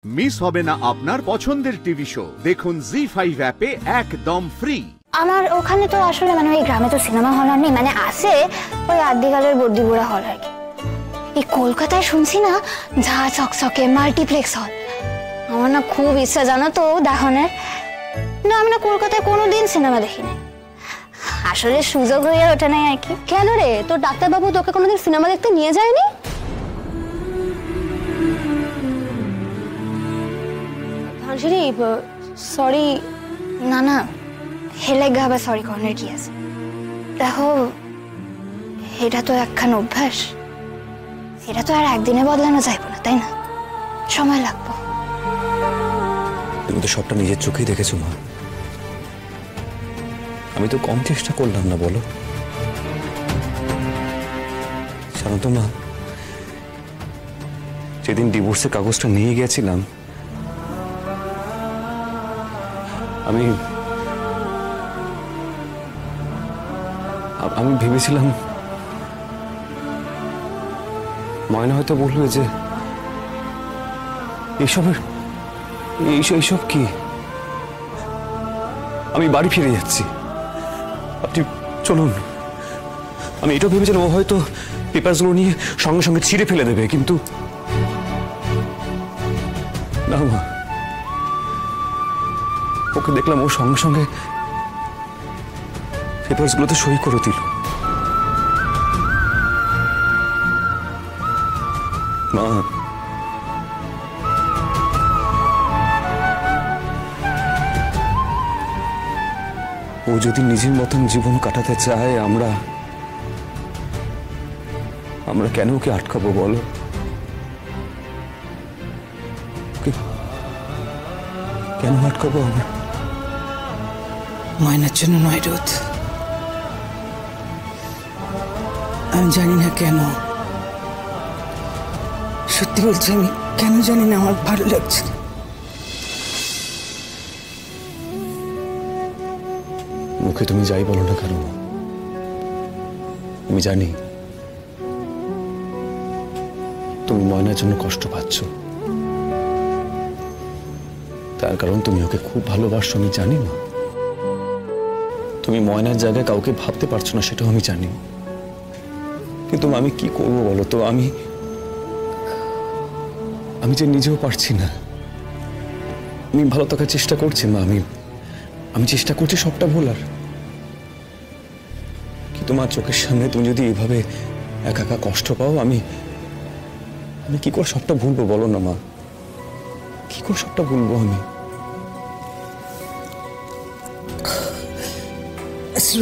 Miss হবে না আপনার পছন্দের টিভি শো। দেখুন জি5 অ্যাপে একদম ফ্রি। আমার ওখানে তো আসলে মানে ওই গ্রামে তো সিনেমা হল আর নেই, মানে আছে ওই আদিকালের বদ্যিগুড়া হল আর কি। এই কলকাতায় শুনছি না ঝা চকচকে মাল্টিপ্লেক্স হল, আমার না খুব ইচ্ছা জানো তো দেখানোর। না আমি না কলকাতায় কোনোদিন সিনেমা দেখিনি, আসলে সুযোগ হয়ে ওঠে নাই আর কি। কেন রে, তোর ডাক্তারবাবু তোকে কোনোদিন সিনেমা দেখতে নিয়ে যায়নি? ধানসিরি সরি। না না হেলে গাবা সরি কর্নার কি আছে, দেখো এটা তো একখান অভ্যাস, এটা তো আর একদিনে বদলানো যাইব না, তাই না? সময় লাগবে। তুমি তো সবটা নিজের চোখেই দেখেছো মা, আমি তো কম চেষ্টা করলাম না বলো। জানো তো মা, যেদিন ডিভোর্সের কাগজটা নিয়ে গেছিলাম আমি ভেবেছিলাম ময়না হয়তো বলবে যে এইসব কি, আমি বাড়ি ফিরে যাচ্ছি, আপনি চলুন। আমি এটাও ভেবেছিলাম ও হয়তো পেপারসগুলো নিয়ে সঙ্গে সঙ্গে ছিঁড়ে ফেলে দেবে, কিন্তু না মা, ওকে দেখলাম ও সঙ্গে সঙ্গে পেপারসগুলোতে সই করে দিল। মা, ও যদি নিজের মতন জীবন কাটাতে চায়, আমরা কেন ওকে আটকাবো বলো? কেন আটকাবো আমরা? ময়নার জন্য নয় রোদ, আমি জানি না কেন, সত্যি বলছি আমি কেন জানি না, আমার ভালো লাগছে। মুখে তুমি যাই বলো না কেন, আমি জানি তুমি ময়নার জন্য কষ্ট পাচ্ছ, তার কারণ তুমি ওকে খুব ভালোবাসো, আমি জানি মা। তুমি ময়নার জায়গায় কাউকে ভাবতে পারছো না, সেটাও আমি জানি, কিন্তু আমি কি করবো বলো তো? আমি যে নিজেও পারছি না। আমি ভালো থাকার চেষ্টা করছি মা, আমি চেষ্টা করছি সবটা ভোলার, কিন্তু মা চোখের সামনে তুমি যদি এইভাবে একা একা কষ্ট পাও, আমি কি করে সবটা ভুলবো বলো না মা? কি করে সবটা ভুলবো আমি?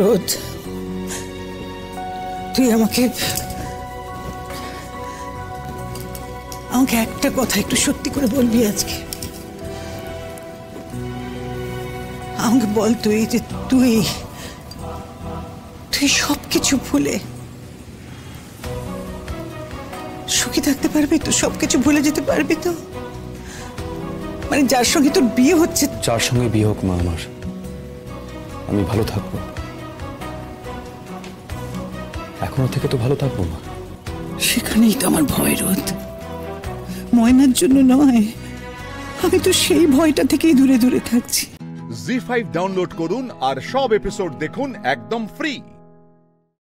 রোদ, তুই আমাকে একটা কথা একটু সত্যি করে বলবি আজকে? আমাকে বল তুই যে তুই সবকিছু ভুলে সুখী থাকতে পারবি তো? সবকিছু ভুলে যেতে পারবি তো? মানে যার সঙ্গে তোর বিয়ে হচ্ছে, যার সঙ্গে বিয়ে হোক মা, আমার আমি ভালো থাকবো, এখনো থেকে তো ভালো থাকবো মা। সেখানেই তো আমার ভয় রোদ, ময়নার জন্য নয়, আমি তো সেই ভয়টা থেকেই দূরে দূরে থাকছি। জি5 ডাউনলোড করুন আর সব এপিসোড দেখুন একদম ফ্রি।